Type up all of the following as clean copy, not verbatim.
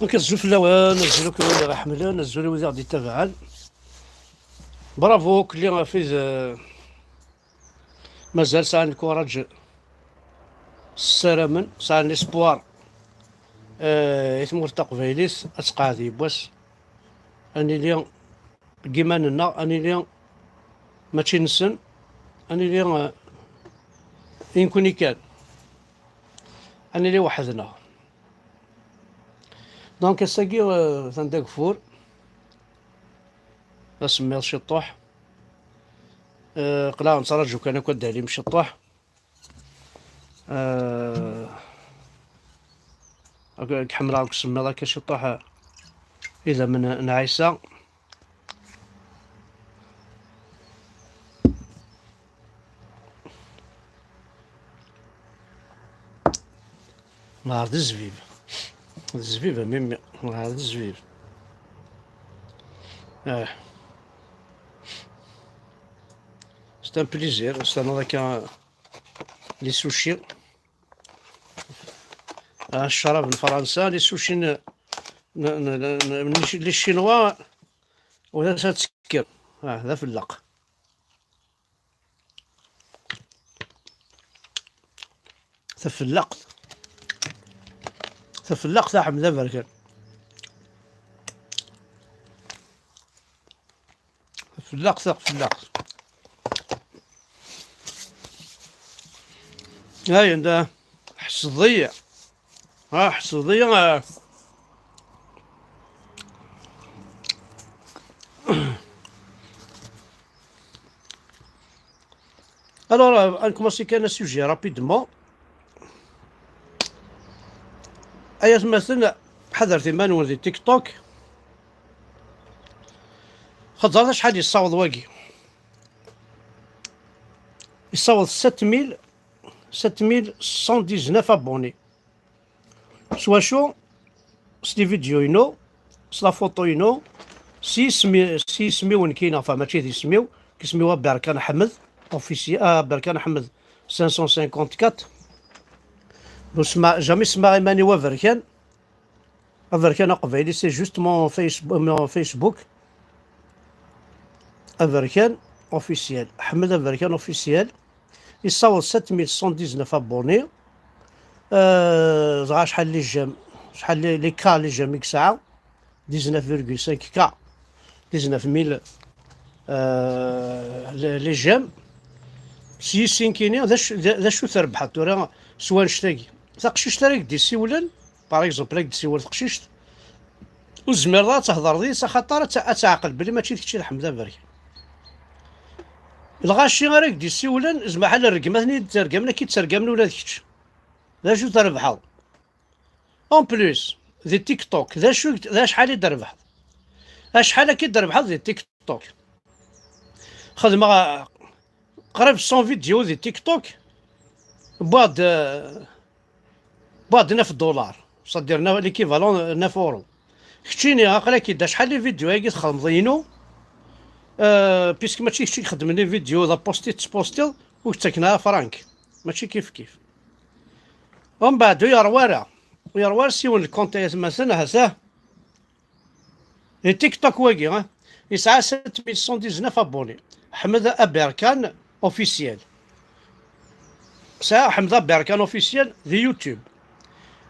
دونك نزلو في اللوان، نزلو كل اللي راح حملان، نزلو اللي غادي يتابعان. برافو كلي غافيز. مازال ساعة نكوراج السلامن ساعة الاسبوار. يتمور تقبيليس اتقاعدي بواس اني ليا كيما لنا اني ليا ماشي نسن اني ليا يمكن كان اني ليا وحدنا. دونك الساقي تندق فور اسمي الشطوح. قلا نترجو كان كود عليه مشطوح. كحمرا كسمي ذاك الشطوح اذا من نعيسى. نهار الزبيب الزبيب ميمي نهار الزبيب. سي ان بليزير استنى ذاك لي سوشي. الشراب من فرنسا لي سوشي لي الشينوا ولا تسكر. هذا فلاق تفلق تفلق تاع حمد بركان. فلاق ثق فلاق. هاي عندها حصدية. حصدية. Alors, on commence avec un sujet rapidement. أيات مثلا حضرتي مانوال دي تيك توك خاطر شحال يصاوض واقي يصاوض 7119 abonnés. سوا شو سلي فيديو ينو سلا فوتو ينو سي سميو كاينه ماشي دي سميو كيسميوها بركان احمد اوفيسيال. بركان احمد 554. وسمع جامي سمع ايماني وفركان افركان قبيلي سي جوست مون فيسبوك افركان اوفيسيال احمد افركان اوفيسيال. يصاوب 7119 ابوني. زعما شحال لي جام شحال لي كا لي جام ساعه 19.5 كا 19000 لي جام. سين كاينين ذا شو تربحت راه سوا نشتاقي تقشيش تراك دي سيولن باغ اكزومبل راك تسول تقشيش وزمير راه تهضر دي خاطر تعقل بلي ماشي داكشي الحمد برك. الغاشي راك دي سيولن زعما بحال الرقمه ترقمنا كي ترقمنا ولا داكشي ذا شو تربحوا. اون بليس دي تيك توك ذا شحال تربح شحال كي تربح دي تيك توك. خدمه قريب 100 فيديو دي تيك توك بعد 9 دولار صدير ليكيفالون 9 اورو. كتشيني عقلك كي دا شحال لي فيديو هاكي تخلمضينو. بيسك ماشي كشي يخدم لي فيديو ذا تبوستيل وتاكنها فرانك ماشي كيف كيف. ومن بعد يروار سيون الكونت مثلا هسه تيك توك واقي يسعى 7119 ابوني. حمد ابركان اوفيسيال سا حمد ابركان اوفيسيال دي يوتيوب.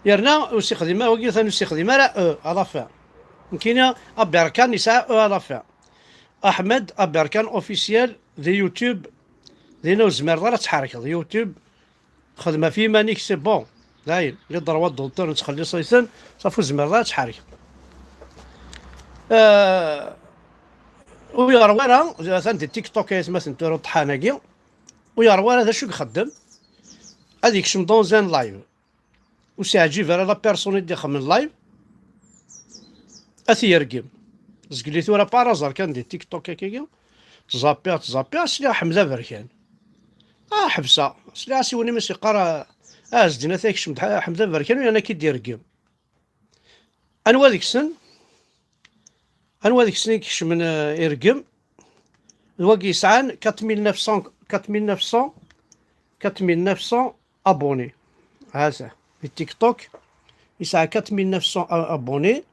يرنا وسيخدمها واقي ثاني وسيخدمها لا على فا كاينه ابركان يسعى على فا. احمد ابركان اوفيسيال دي يوتيوب دينا زمر راه تحرك يوتيوب خدمه في مانيك سي بون داير لي ضربات دولتور تخلي صيثن صافو زمر راه تحرك. ويروارا مثلا تيك توك مثلا تورو طحاناكي ويروارا هذا شو يخدم هذيك شم دون لايف وسيعجب على لا بيرسون اللي يخدم لايف اثي يرقم زقليتو راه بارازار كان دي تيك توك هكاكا تزابيا سلي حمزه بركان حبسه سلي سيوني ماشي قرا زدنا ثاك شم حمزه بركان وانا كيدير رقم انوا ديك السن انوا ديك السن كيش من يرقم الواقي يسعان 4900 ابوني هذا في التيك توك يسعى 4900 ابوني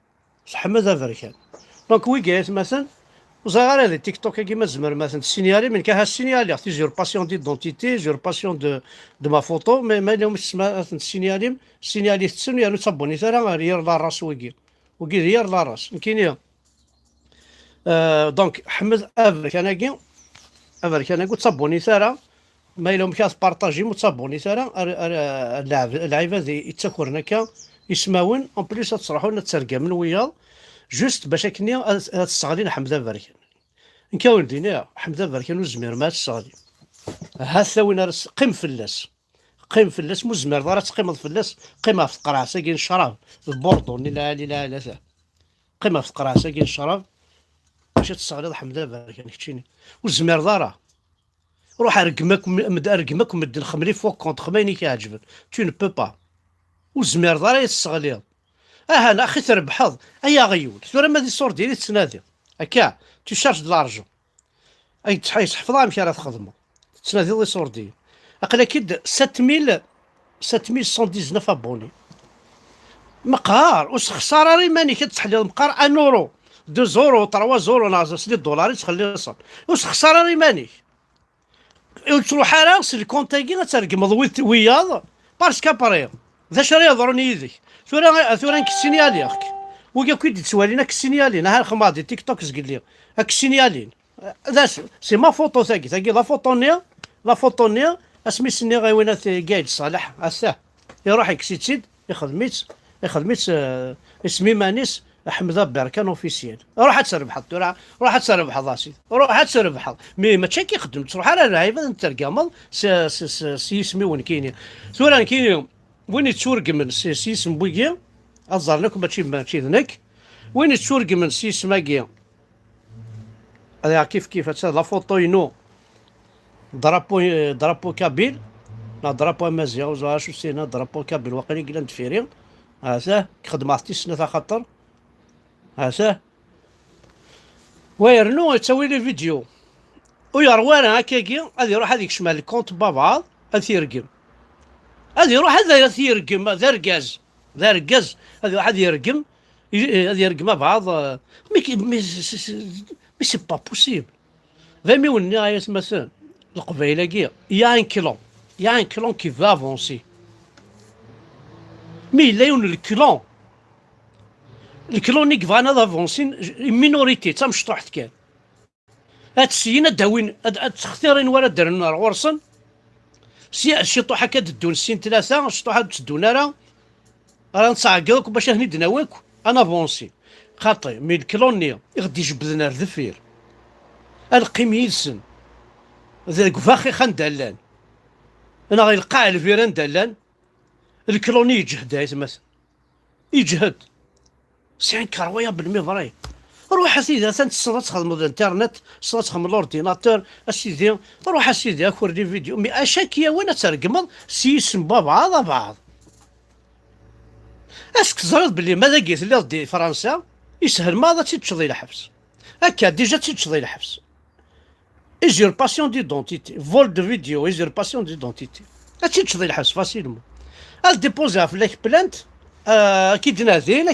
حمد افريكان. دونك ويكيت مثلا وصغار هذا تيك توك كيما زمر مثلا سينيالي من كاها سينيالي تي جورباسيون ديدونتيتي جورباسيون دو ما فوتو ما لهم تسمى سينيالي سينيالي تسنيالو تصبوني ترى ريال لا راس وكي ريال لا راس كاين دونك حمد افريكان افريكان قلت تصبوني ترى ما لهم كاس بارطاجي متصابوني ترى اللعيبه ذي يتسكرنا كا يسماون اون بليس تصرحوا لنا تسرقا من وياض جوست باش هكني تستغلين حمزه بركان نكاون دينا حمزه بركان وزمير ما تستغلي هاثا وين قيم فلاس قيم فلاس مزمر دار تقيم فلاس قيمه في القرعه ساكين الشراب البوردو لا لا لا لا قيمه في القرعه ساكين الشراب باش تستغلي حمزه بركان كتشيني وزمير داره روح ارقمك ومد الخمري فوق كونت خميني كيعجبك تو نو بو با وزمير دار يستغلي انا اخي تربحض ايا غيول ثورة ما دي الصور ديالي تسنادي هكا تشارج د لارجون اي تحفظها مشي راه تخدمو تسنادي لي صور ديالي اقل اكيد 7119 ابوني مقهار واش خساره ريماني كتحلي المقهر 1 اورو 2 زورو 3 زورو ناقص 6 دولار تخلي صار واش خساره ريماني تروح راس الكونتاكي غترقم وياض باسكو اباري ذا شري يضرني يديك ثورا كسينيالي اخك وكا كي تسوالينا كسينيالي نهار خماضي تيك توك زقل لي كسينيالين ذا سي ما فوتو ثاقي لا فوتونيا اسمي سني غيوينات قايد صالح اساه يروح يكسيتسيد يخدميت اسمي مانيس احمد بركان اوفيسيال روح تسربح روح تسربح راسي روح تسربح ما تشي كيخدم تروح على اللعيبه ترقمل سي اسمي وين كاين ثورا كاين وين تشورق من سي اسم بويا اظهر لكم ماشي ذنك وين تشورق من سي اسماكيا هذا كيف هذا لا فوتوينو درابو كابيل لا درابو مازيغ وزا شو سينا درابو كابيل واقيلا كلا ندفيري هذا خدم عرفتي سنه خاطر هذا ويرنو تسوي لي فيديو ويروان هكاكي غادي يروح هذيك شمال الكونت بابعض هذا يرقم هذا يروح هذا يرقم ذا رقاز هذا واحد يرقم هذا يرقم بعض مي سي با بوسيبل فهمي ولنا مثلا القبيله كي يا ان كلون كي فا افونسي مي لا يون الكلونيك فانا دافونسين مينوريتي تا مشطوحت كان هاد السينا داوين هاد تختارين ورا درن غورسن شي طوحه كدون السين ثلاثه شطوحه تدونا راه نصعقلك باش هني دناوك انا فونسي خاطي مي الكلوني غادي يجبدنا الذفير القيم يلسن ذاك فاخي خان دالان انا غيلقى الفيران دالان الكلوني يجهد مثلا يجهد سي كرويه بالميفري روح اسيدي تنتصل تخدم الانترنت تصل تخدم الاورديناتور اسيدي روح اسيدي اكور دي فيديو مي اشاكيه وين ترقمض سيسم بعض اسك زرت باللي ماذا قلت لي دي فرنسا يسهل ماذا تشضي الحبس هكا ديجا تشضي الحبس ايزورباسيون ديدونتيتي فول دو فيديو ايزورباسيون ديدونتيتي تشضي الحبس فاسيلمون ديبوزيها في لاك بلانت اكيد نازل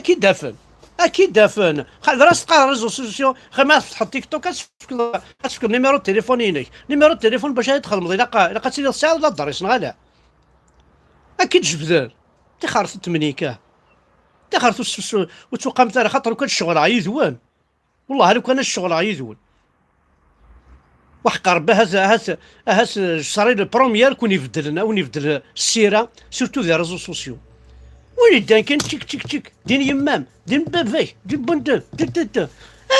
اكيد دافن خل راس تلقى ريزو سوسيو ما تفتح تيك توك كتفكر نيميرو التليفون ينك نيميرو التليفون باش يدخل مضي الا تسير الساعه ولا الدريس نغالا اكيد جبدان تخرف التمنيكه تخرف وتوقع مثلا خاطر كان الشغل عيدوان والله لو كان الشغل عيدوان وحق ربي هذا شري البروميير كون يبدل السيره سورتو دي ريزو سوسيو وين دان كان تشيك دين يمام دين بافاي دين بندن دين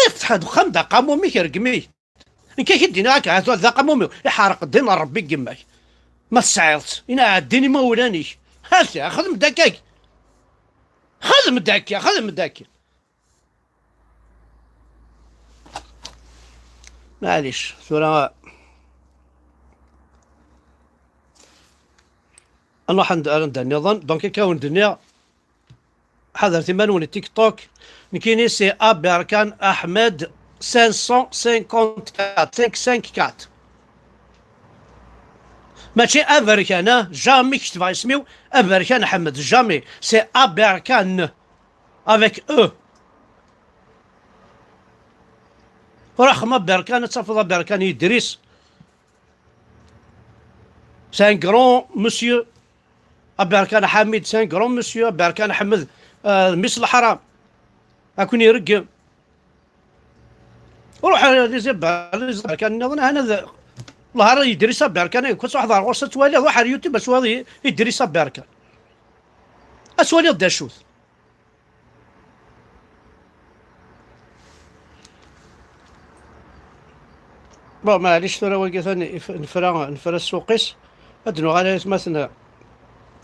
افتح هاد خمدة قامومي كيرقمي ان كان دينا هكا هذا قامومي يحرق الدين ربي قماك ما سعيرت انا عديني ما ولانيش هاتي خدم داكاك خدم داكا معليش ثورة انا حند النظام دونك كاون الدنيا حضرت مالون التيك توك نكيني سي بركان احمد 554 ماشي امريكان، جامي كتب اسميو امريكان حمد، جامي سي امريكان افيك او. رخمه بركان تفضل بركان يدريس، سي ان كرون مسيو بركان حميد، سي ان كرون مسيو بركان حمد. مس الحرام اكون يرقم وروح بركان نظن انا والله راه يدري بركان كنت واحد الغرصه توالي روح على اليوتيوب اسوالي يدري بركان اسوالي دا شوث. بون معليش ثورة واقع ثاني نفرا السوقيس ادنو على مثلا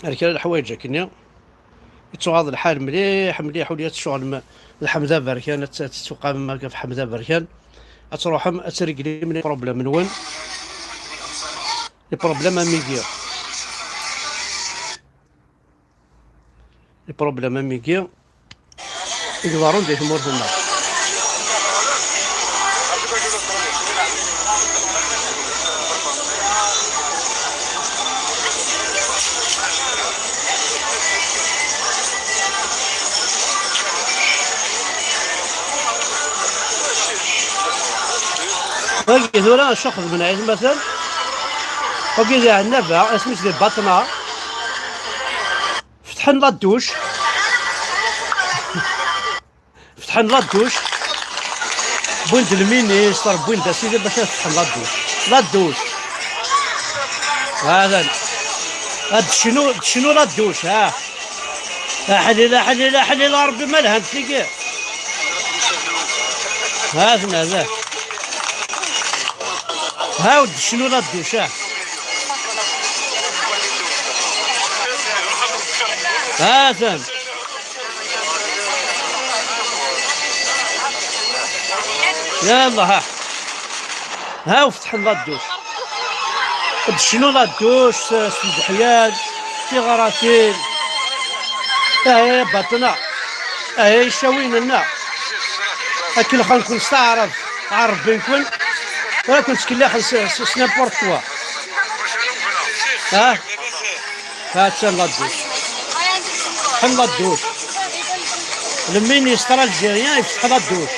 ركال الحوايج كنيا يتوغاض الحال مليح مليح وليات الشغل الحمزه بركان تتوقع ما في حمزه بركان تروحهم ترقلي من البروبليم من وين البروبليم ميكيا البروبليم ميكيا يقدرون دي تمور في النار. وقيت ولا شخص من عيد مثلا وقيت عندنا باع اسمه دي باطنا فتحنا الدوش فتحنا الدوش بوينت المينيستر بوينت سيدي باش فتحنا الدوش لا الدوش هذا شنو لا الدوش ها لا حلي لا حلي لا حلي لا ربي ما لها تلقى هذا هاود شنو لا الدوش هذا يلا ها وفتح لا الدوش شنو لا الدوش سلدحيان في غراتين هاي بطنا هاي شاوين لنا اكل خلينا نكون نستعرض عرف بينكم ولا كنت كلا خلص سنابورت كوا ها تسال لا الدوش فتح لا الدوش المينيستر الجيريان يفتح لا الدوش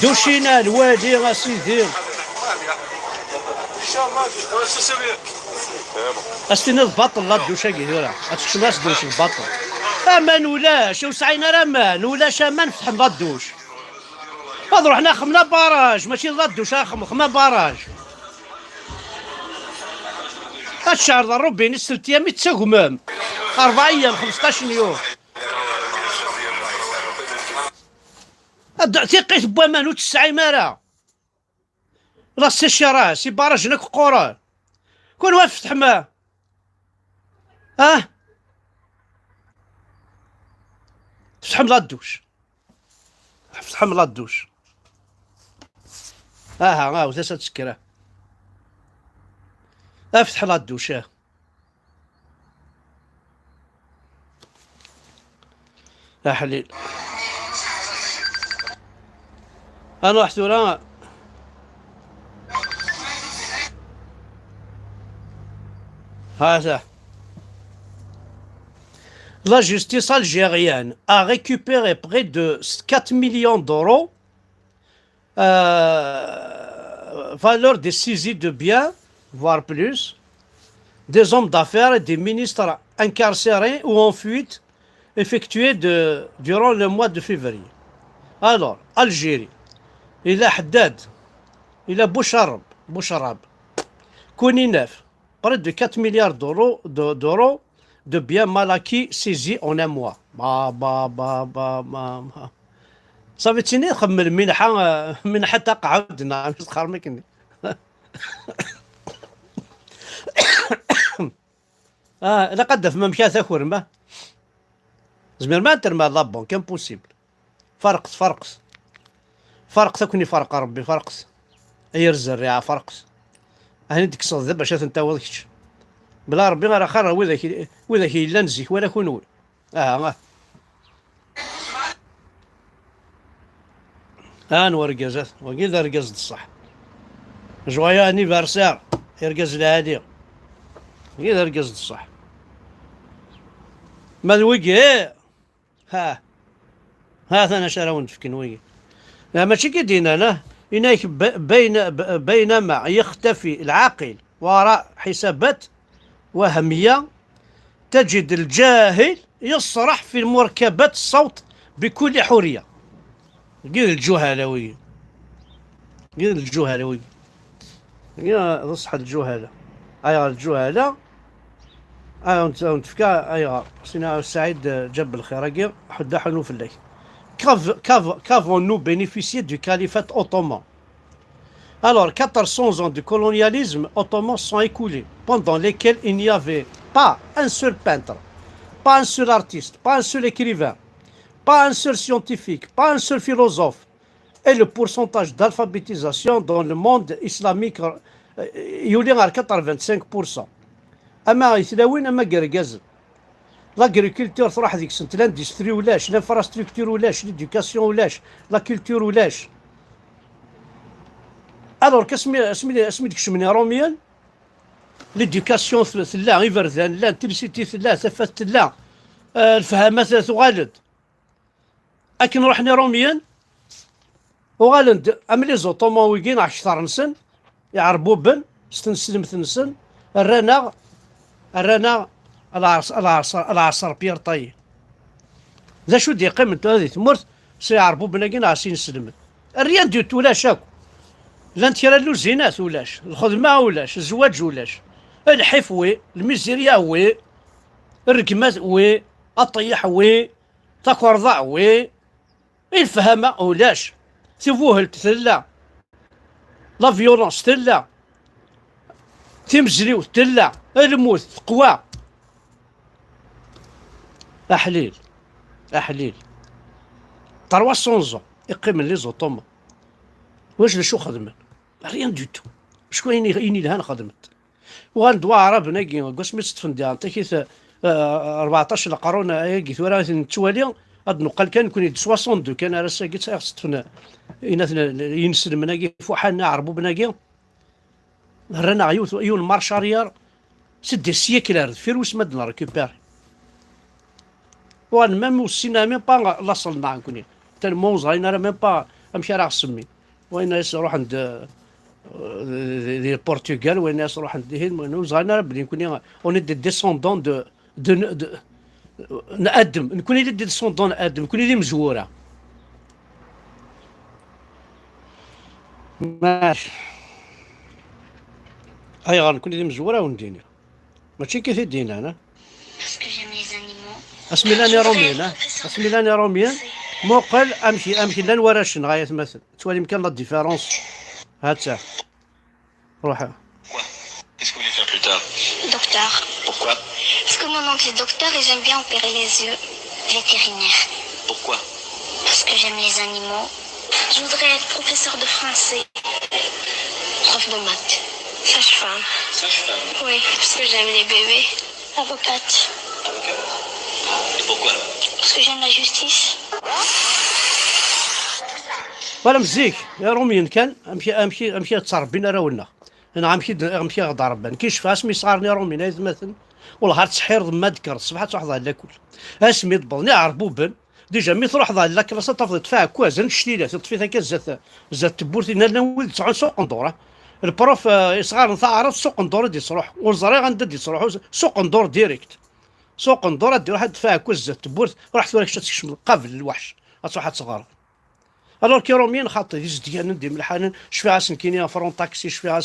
دوشينا الوادي غاسيدي استنى البطل لا الدوشا كيديرها هاتشكل ناس دوش البطل اما نولاش وسعينا راه ما نولاش اما نفتح لا الدوش هذا رحنا خمنا باراج ماشي لا الدوش خمنا باراج الشهر ذا ربي نسلت ايام يتساقمام 4 ايام 15 يوم ثقيت بوامانو تسعي مارا لا سي سي باراج لك قران كون واقف فتح ما فتح لا الدوش فتح لا الدوش وتا تسكره افتح لا الدوش حليل انا رحت ورا هذا la justice algérienne a récupéré près de 4 millions d'euros valeur des saisies de biens, voire plus, des hommes d'affaires et des ministres incarcérés ou en fuite effectués durant le mois de février. Alors, Algérie, il a Haddad, il a Boucharab, Kouninef, près de 4 milliards d'euros de biens mal acquis saisis en un mois. صافي تيني نخمم منحة تقعدنا نسخر مكني لا قد في ممشى ثاكور ما زمير ما ترمى لابون كان بوسيبل فرقس ثاكوني فرق ربي فرقس اي الزريعة فرقس هاني ديك الصوت باش تنتاوضكش بلا ربي غير اخر وذاك الا نزيك ولا كونول نورقزات وكذا رقزت الصح جوايا انيفرسير يرقز العادي إذا رقز الصح ما الوقي ها ثنا شراون في كنوي لا ماشي كيدينا أنا إنك بينما يختفي العاقل وراء حسابات وهمية تجد الجاهل يصرح في مركبات الصوت بكل حرية. غير الجهلاوي غير الجهلاوي غير نصح الجهلة أيها الجهلة نتفكا أيها سينا سعيد جاب الخير حدا حنو في الليل. Qu'avons-nous bénéficié du califat ottoman? Alors, 400 ans de colonialisme ottoman sont écoulés, pendant lesquels il n'y avait pas un seul peintre, pas un seul artiste, pas un seul écrivain, pas un seul scientifique, pas un seul philosophe. Et le pourcentage d'alphabétisation dans le monde islamique يولي غير 85%. أما يتلاوين أما قرقاز. لاغريكولتور تروح هذيك السنة لاندستري ولاش لانفراستركتور ولاش ليدوكاسيون ولاش لا كولتور ولاش. الور اسمي ديك الشمني روميان ليدوكاسيون ثلا غير ذان لا تلسيتي ثلا ثفات ثلا الفهامات تغالد. أكن روحني روميان وغالد أم لي زوطومويين 10 نسن يعربوا بن ستنسلم ثنسن الرانا العصر بير طي ذا شو دي قيمة هذه تمرت سيعربوا بناقين عاسين سلمت الريان ديوت ولاش اكو لانتيرالو زينات ولاش الخدمة ولاش الزواج ولاش الحيف وي الميزيريا وي الركمات وي الطيح وي تاكورضاع وي الفهمة ولاش تفوهل تثلا لا فيولونس تلا تمزريو تلا الموت قوى أحليل 300 ans يقيم لي زوطوما واش شو خدمت ريان دو تو شكون يني لهان خدمت وغندوا عرب ناقي قسمي تفندي انت كيف 14 قرون ياكي ثورا نتوالي هاد نقل كان كون 62 كان راه قلت تفن ينسل مناقي فوحنا عربو بناقي رانا عيون مارشاريار سد سيكلار فيروس مدنا ريكوبيري وان ميم وسينا ميم با لاصلنا نكوني تالمون زاينا راه ميم با امشي راه سمي وين يروح عند دي البرتغال وين يروح عند الهند وين زاينا بلي نكوني اوني دي ديسوندون دو نقدم نكوني دي ديسوندون نقدم نكوني دي مزوره ماشي هاي غنكوني دي مزوره ونديني ماشي كيف يدينا انا اسمي لاني روميان اسمي لاني روميان موقل امشي لان وراش غايه مثلا توالي يمكن لا ديفيرونس هات روح Qu'est-ce que vous voulez faire plus tard? Docteur. Pourquoi? Parce que mon oncle est docteur et j'aime bien opérer les yeux. Vétérinaire. Pourquoi? Parce que j'aime les animaux. Je voudrais être professeur de français. Prof de maths. Sage-femme. Sage-femme. Oui, parce que j'aime les bébés. Avocate. Avocat. Et pourquoi? Parce que j'aime la justice. ولا مزيك يا روميان كان امشي تربينا راولنا انا غمشي غدا ربان كيشفى اسمي صارني روميان هاي مثلا والله هاد تسحير ما ذكر صبحت واحد على كل اسمي ضبطني عربو بن ديجا مي تروح لا كلاس تفضل تفاع كوازن شتيلات تطفي هكا زات تبورتي نولد تسعود سوق ندوره البروف صغار نثار سوق ندور دي صروح والزري غندي صروح سوق ندور ديريكت سوق ندور دير واحد تفاع كوز زات تبورت راح توريك شتكشم قبل الوحش اصبحت صغار الور كي روميان خاطر ديز ديال ندي ملحان شفيها كينيا فرون طاكسي شفيها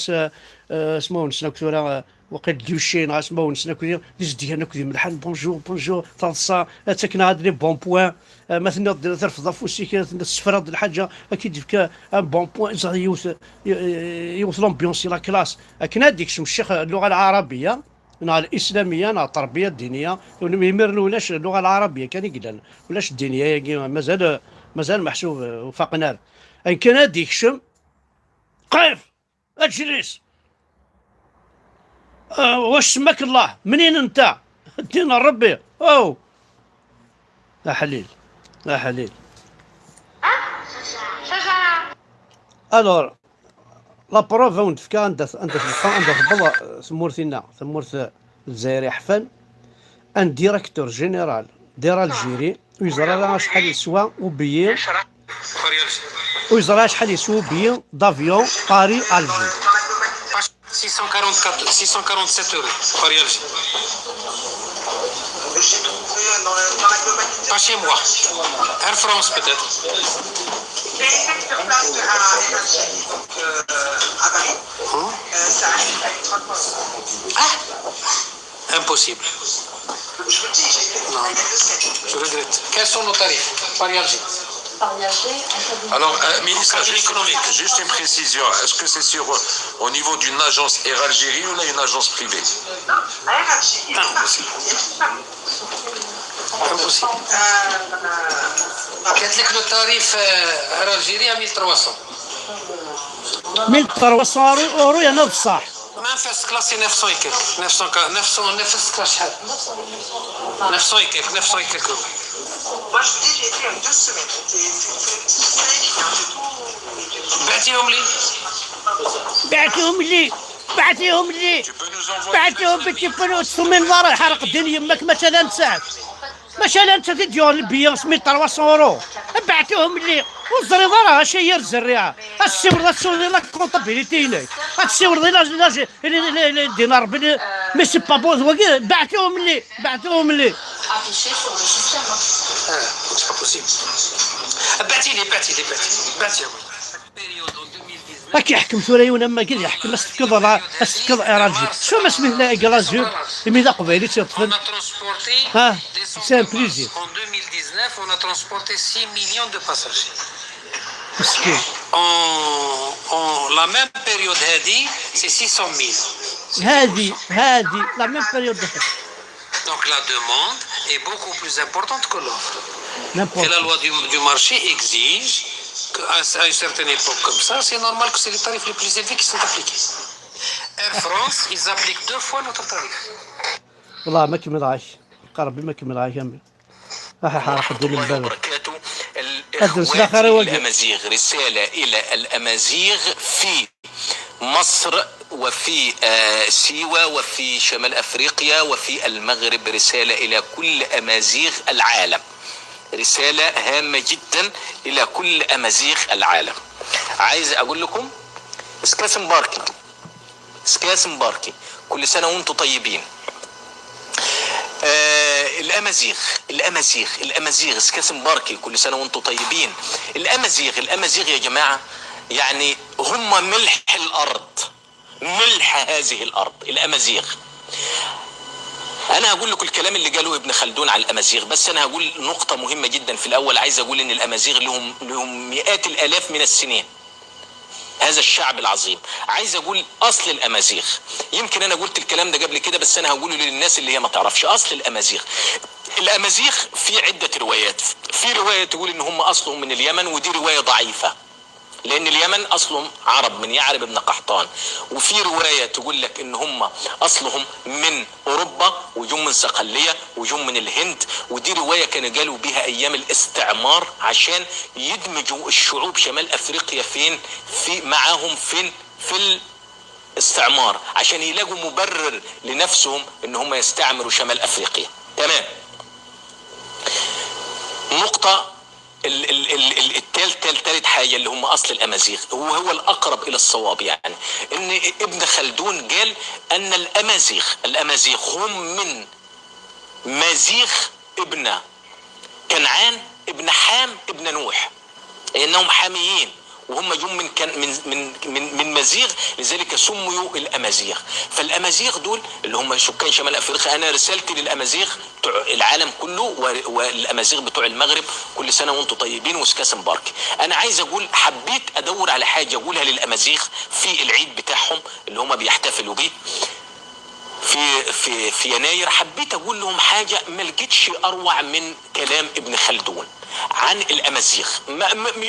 اسمو نسنا كثورا وقيت ديوشين اسمو نسنا كثورا ديز ديال نكذي ملحان بونجور تاصا تكنا هاد لي بون بوين مثلا ترفض فوسيك السفراد الحاجه اكيد فيك بون بوين يوث لومبيونسي لا كلاس كنا هذيك الشيخ اللغه العربيه نا الاسلاميه نا التربيه الدينيه يمرن ولاش اللغه العربيه كان يقدر ولاش الدينيه مازال محسوب وفقنا ان كان هاديك الشم قيف اجلس واش سماك الله منين انت دينا ربي او لا حليل الور لا بروف وين تفكا عندها تبقى ثمورتنا ثمورت الجزائري حفن ان ديريكتور جينيرال دير الجيري ويزرى شحال يسوى وبيي ويزرى شحال يسوى بيي دافيون باري الجي 647 euros Paris Alger. Pas chez moi. Air France peut-être. Ah, impossible. Non, je regrette. Quels sont nos tarifs Paris Alger? Alors, ministre économique, juste une précision. Est-ce que c'est au niveau d'une agence Air Algérie ou là une agence privée? Impossible. Impossible. قالت لك لو تاريف Air Algérie à 1300. 1300 اورو يا نوض صح. ما فاس كلاسي 900 كيك 900 نفس كلاس شحال 900 كيك 900 كيك euros. Moi, je vous dis, j'ai été 2 semaines. بعتيهم لي بعتيهم لي بعتيهم لي Tu peux nous envoyer بعتيهم بالتليفون ثم نظر الحرق دين يمك مثلا نسات مثلا انت تديون البيان 1300 اورو بعتوهم لي والزريضه راه شي الزريعه السيور تسولي لا كونطابيليتي لك السيور لا الدينار مي سي با بون بعتوهم لي Affiché sur le système. c'est pas possible. بعتيهم. راك يحكم ثوريون اما كي يحكم استفكض اراجي شو ما اسمه لا كلازيو ميدا قبيلي تيطفل On a transporté Ah, des c'est un sondages. plaisir. En 2019, on a transporté 6 millions de passagers. مسكين En la même période, c'est 600 000. هذه لا ميم بيريود Donc la demande est beaucoup plus importante que l'offre. Et نيمبورت la loi du marché exige qu'à une certaine époque comme ça, c'est normal que c'est les tarifs les plus élevés qui sont appliqués. Air France, ils appliquent 2 fois notre tarif. والله ما كملهاش قربي ما كملهاش راح حرق ديال الباب وبركاته. أدرس لا خير الإخوان وجه. الأمازيغ، رسالة إلى الأمازيغ في مصر وفي سيوة وفي شمال أفريقيا وفي المغرب، رسالة إلى كل أمازيغ العالم، رسالة هامة جدا إلى كل أمازيغ العالم. عايز أقول لكم اسكاسم باركي كل سنة وانتم طيبين. الأمازيغ اسكاسم باركي كل سنة وانتم طيبين. الأمازيغ يا جماعة يعني هم ملح الأرض، ملح هذه الأرض الأمازيغ. أنا هقول لكم الكلام اللي قاله ابن خلدون على الأمازيغ، بس أنا هقول نقطة مهمة جدا في الأول. عايز أقول إن الأمازيغ لهم مئات الآلاف من السنين، هذا الشعب العظيم. عايز أقول أصل الأمازيغ، يمكن أنا قلت الكلام ده قبل كده بس أنا هقوله للناس اللي هي ما تعرفش أصل الأمازيغ. الأمازيغ في عدة روايات، في رواية تقول إن هم أصلهم من اليمن، ودي رواية ضعيفة لأن اليمن أصلهم عرب من يعرب بن قحطان، وفي رواية تقول لك إن هم أصلهم من أوروبا وجم من صقلية وجم من الهند، ودي رواية كانوا قالوا بها أيام الاستعمار عشان يدمجوا الشعوب شمال أفريقيا معاهم في الاستعمار، عشان يلاقوا مبرر لنفسهم إن هم يستعمروا شمال أفريقيا. تمام. نقطة التالت حاجة اللي هم أصل الأمازيغ هو الأقرب إلى الصواب، يعني إن ابن خلدون قال أن الأمازيغ هم من مازيغ ابن كنعان ابن حام ابن نوح، إنهم حاميين وهم جم من مزيغ، لذلك سميوا الأمازيغ. فالأمازيغ دول اللي هم سكان شمال أفريقيا. أنا رسالتي للأمازيغ بتوع العالم كله والأمازيغ بتوع المغرب كل سنة وانتم طيبين وسكاسم باركي. أنا عايز أقول، حبيت أدور على حاجة أقولها للأمازيغ في العيد بتاعهم اللي هم بيحتفلوا بيه في يناير. حبيت أقول لهم حاجة ما لقيتش أروع من كلام ابن خلدون عن الأمازيغ.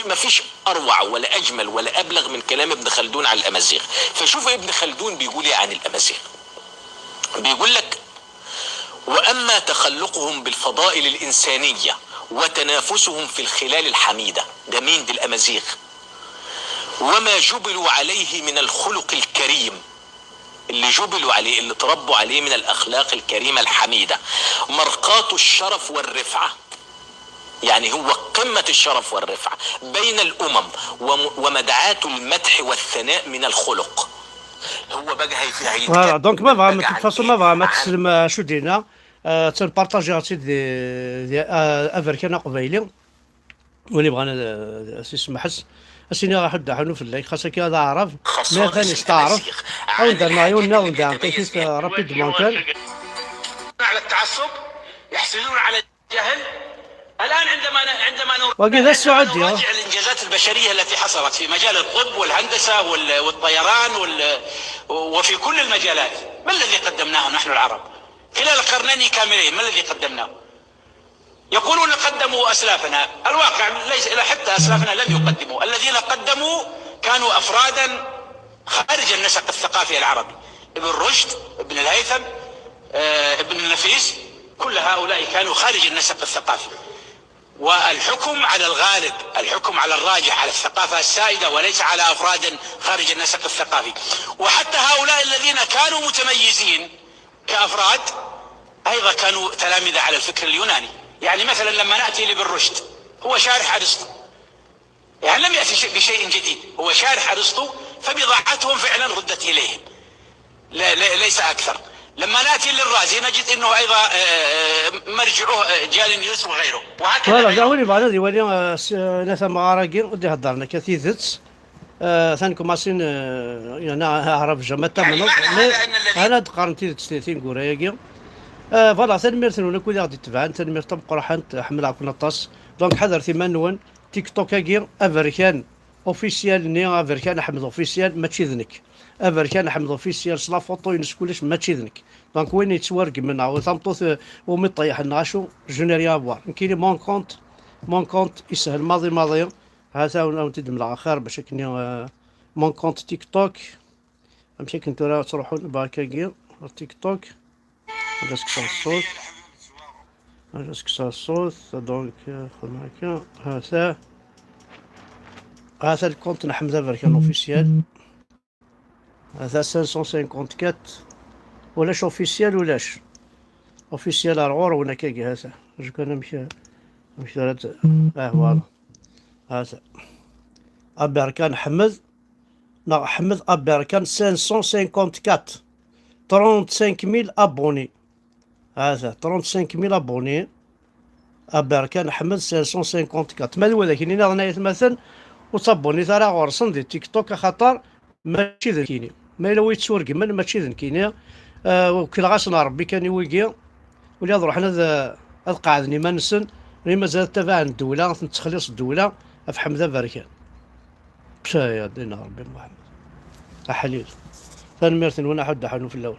ما فيش أروع ولا أجمل ولا أبلغ من كلام ابن خلدون عن الأمازيغ. فشوف ابن خلدون بيقول ايه عن الأمازيغ. بيقول لك: وأما تخلقهم بالفضائل الإنسانية وتنافسهم في الخلال الحميدة. ده مين؟ دي الأمازيغ. وما جبلوا عليه من الخلق الكريم، اللي جبلوا عليه، اللي تربوا عليه من الأخلاق الكريمة الحميدة، مرقاة الشرف والرفعة. يعني هو قمة الشرف والرفعة بين الأمم، ومدعاة المدح والثناء من الخلق. هو بقى فوالا دونك ما بغا de toute façon ما بغا ما تسلم شو دينا تنبارطاجي هادشي ديال افريكان قبايلي واللي بغانا سي سمحس اسيني راح حنو في الليل خاصك هذا عرف ما ثاني استعرف او ندير مايونا وندير كيف رابيدمون كان على التعصب، يحسدون على الجهل. الآن عندما وكذا السعودية نراجع الإنجازات البشرية التي حصلت في مجال الطب والهندسة والطيران وفي كل المجالات، ما الذي قدمناه نحن العرب خلال قرنين كاملين؟ ما الذي قدمناه؟ يقولون قدموا أسلافنا، الواقع ليس، حتى أسلافنا لم يقدموا. الذين قدموا كانوا أفرادا خارج النسق الثقافي العربي، ابن رشد، ابن الهيثم، ابن النفيس، كل هؤلاء كانوا خارج النسق الثقافي. والحكم على الغالب، الحكم على الراجح، على الثقافة السائدة، وليس على أفراد خارج النسق الثقافي. وحتى هؤلاء الذين كانوا متميزين كأفراد أيضا كانوا تلامذة على الفكر اليوناني. يعني مثلا لما نأتي لابن رشد، هو شارح أرسطو، يعني لم يأتي بشيء جديد، هو شارح أرسطو، فبضاعتهم فعلا ردت إليهم ليس أكثر. لما نأتي للرازي نجد أنه أيضا مرجعه جالينيوس وغيره، وهكذا. فوالا داولي بعد هذه ولي ناس مغارقين ودي هضرنا كثيثت ثانكم ماسين يعني عرف جماعة منو أنا قارنتي 30 قرايا فوالا تنمير ثنونا كل غادي تبعن تنمير طب قرحان حمل عقل نطاس دونك حذر ثمانون تيك توك كي افريكان اوفيسيال ني افريكان احمد اوفيسيال ماشي ذنك افريكان احمد اوفيسيال صلا فوطو ينس كلش ماشي ذنك دونك وين يتورق منا وثمطوث ومي طيح نعاشو جونيريا بوار كاين مون كونت يسهل ماضي هذا ونتدم الاخر باش كني مون كونت تيك توك ماشي كنتو تروحوا باكاكي تيك توك جاسك الصوت دونك خذ معاك هذا الكونت نحمد افريكان اوفيسيال هذا 554 ولاش اوفيسيال ولاش اوفيسيال العور ولا كاكي هذا جو كان مشى ثلاثة فوالا هذا ابركان حمد حمد ابركان 554 35000 ابوني هذا 35000 ابوني ابركان حمد 554 مال ولكن انا رانا يتمثل وصابوني ترى غرسن دي تيك توك خاطر ماشي ذكيني ما الا ويتسورق من ماشي ذكيني وكل غاسنا ربي كان يويقي ولا نروح هذا قاعدني ما نسن لي مازال تبع الدوله تخلص الدوله في حمد بركان بشايا دينا ربي محمد حليل ثاني ميرثن وانا حد حنو في الاول